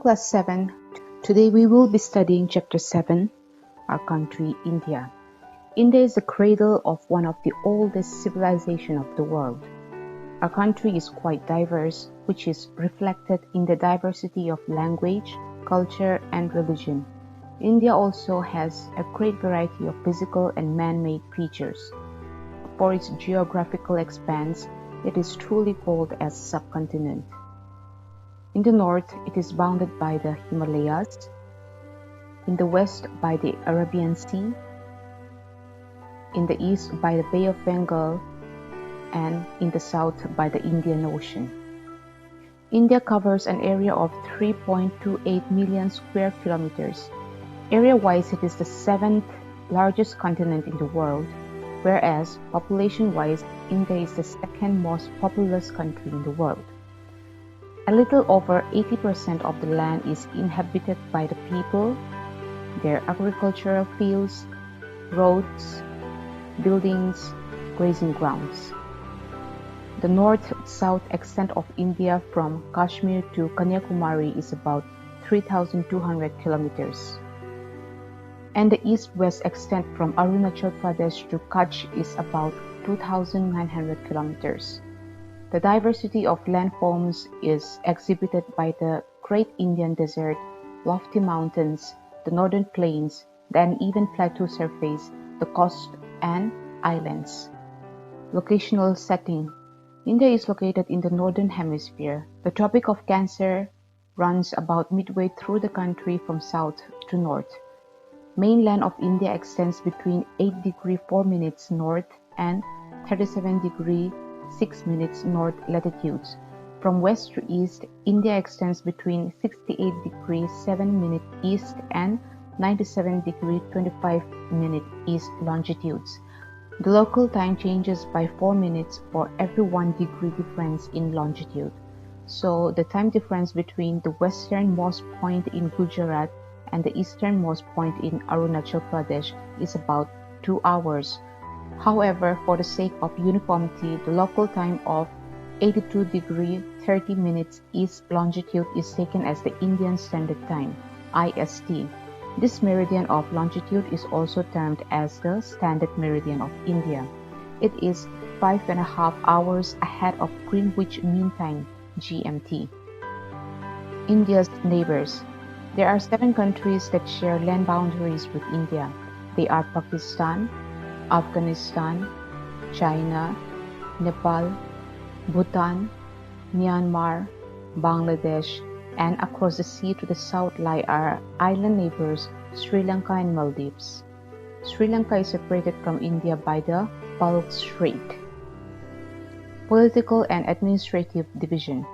Class 7. Today we will be studying Chapter 7, our country, India. India is the cradle of one of the oldest civilizations of the world. Our country is quite diverse, which is reflected in the diversity of language, culture, and religion. India also has a great variety of physical and man-made features. For its geographical expanse, it is truly called as subcontinent. In the north, it is bounded by the Himalayas, in the west by the Arabian Sea, in the east by the Bay of Bengal, and in the south by the Indian Ocean. India covers an area of 3.28 million square kilometers. Area-wise, it is the seventh largest continent in the world, whereas population-wise, India is the second most populous country in the world. A little over 80% of the land is inhabited by the people, their agricultural fields, roads, buildings, grazing grounds. The north-south extent of India from Kashmir to Kanyakumari is about 3,200 kilometers. And the east-west extent from Arunachal Pradesh to Kutch is about 2,900 kilometers. The diversity of landforms is exhibited by the Great Indian Desert, lofty mountains, the northern plains, the uneven plateau surface, the coast, and islands. Locational setting. India is located in the northern hemisphere. The Tropic of Cancer runs about midway through the country from south to north. Mainland of India extends between 8° 4' north and 37° 6' north latitudes. From west to east, India extends between 68° 7' east and 97° 25' east longitudes. The local time changes by 4 minutes for every 1 degree difference in longitude. So the time difference between the westernmost point in Gujarat and the easternmost point in Arunachal Pradesh is about 2 hours. However, for the sake of uniformity, the local time of 82° 30' east longitude is taken as the Indian Standard Time, IST. This meridian of longitude is also termed as the Standard Meridian of India. It is 5.5 hours ahead of Greenwich Mean Time, GMT. India's neighbors. There are 7 countries that share land boundaries with India. They are Pakistan, Afghanistan, China, Nepal, Bhutan, Myanmar, Bangladesh, and across the sea to the south lie our island neighbors Sri Lanka and Maldives. Sri Lanka is separated from India by the Palk Strait. Political and administrative division.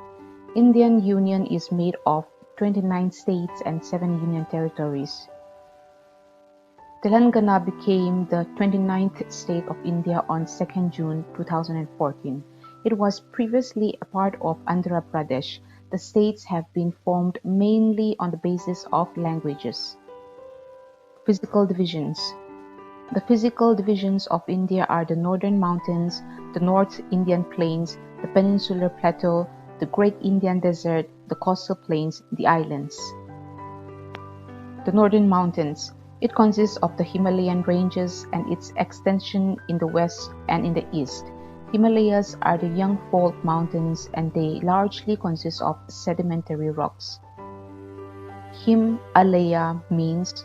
Indian Union is made of 29 states and 7 union territories. Telangana became the 29th state of India on 2nd June 2014. It was previously a part of Andhra Pradesh. The states have been formed mainly on the basis of languages. Physical divisions. The physical divisions of India are the northern mountains, the North Indian plains, the peninsular plateau, the Great Indian Desert, the coastal plains, the islands. The northern mountains. It consists of the Himalayan ranges and its extension in the west and in the east. Himalayas are the young fault mountains and they largely consist of sedimentary rocks. Himalaya means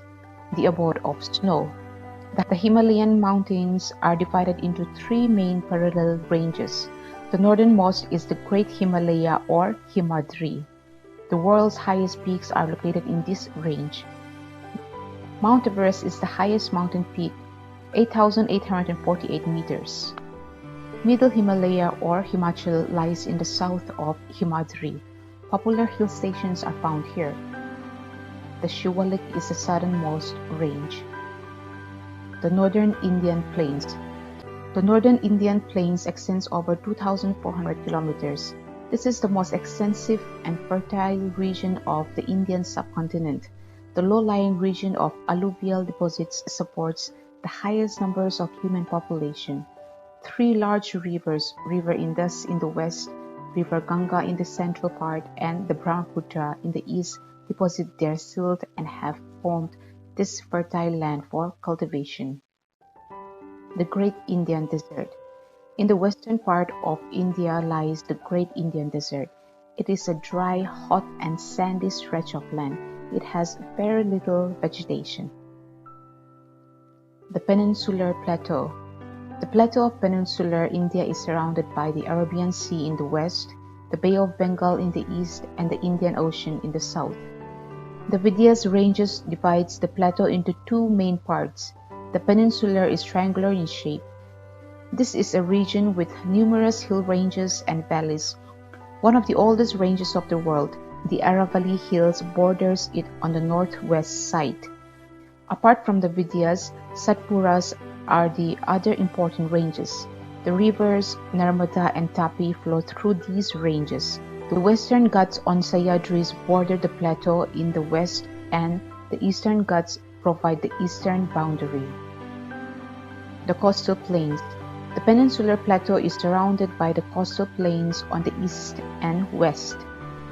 the abode of snow. The Himalayan mountains are divided into 3 main parallel ranges. The northernmost is the Great Himalaya or Himadri. The world's highest peaks are located in this range. Mount Everest is the highest mountain peak, 8,848 meters. Middle Himalaya or Himachal lies in the south of Himadri. Popular hill stations are found here. The Shivalik is the southernmost range. The Northern Indian Plains. The Northern Indian Plains extends over 2,400 kilometers. This is the most extensive and fertile region of the Indian subcontinent. The low-lying region of alluvial deposits supports the highest numbers of human population. 3 large rivers, River Indus in the west, River Ganga in the central part, and the Brahmaputra in the east, deposit their silt and have formed this fertile land for cultivation. The Great Indian Desert. In the western part of India lies the Great Indian Desert. It is a dry, hot and sandy stretch of land. It has very little vegetation. The Peninsular Plateau. The plateau of peninsular India is surrounded by the Arabian Sea in the west, the Bay of Bengal in the east, and the Indian Ocean in the south. The Vindhyas Ranges divides the plateau into two main parts. The peninsular is triangular in shape. This is a region with numerous hill ranges and valleys. One of the oldest ranges of the world, the Aravalli Hills, borders it on the northwest side. Apart from the Vindhyas, Satpuras are the other important ranges. The rivers Narmada and Tapi flow through these ranges. The Western Ghats on Sahyadris border the plateau in the west, and the Eastern Ghats provide the eastern boundary. The Coastal Plains. The peninsular plateau is surrounded by the coastal plains on the east and west.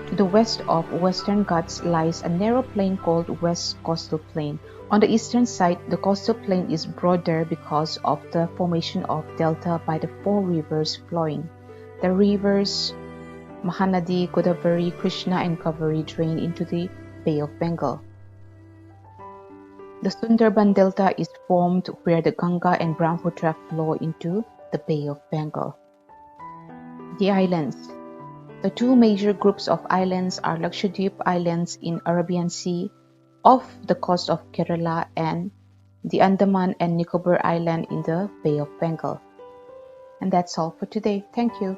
To the west of Western Ghats lies a narrow plain called West Coastal Plain. On the eastern side, the coastal plain is broader because of the formation of delta by the four rivers flowing. The rivers Mahanadi, Godavari, Krishna and Kaveri drain into the Bay of Bengal. The Sunderban Delta is formed where the Ganga and Brahmaputra flow into the Bay of Bengal. The islands. The two major groups of islands are Lakshadweep Islands in Arabian Sea, off the coast of Kerala, and the Andaman and Nicobar Island in the Bay of Bengal. And that's all for today. Thank you.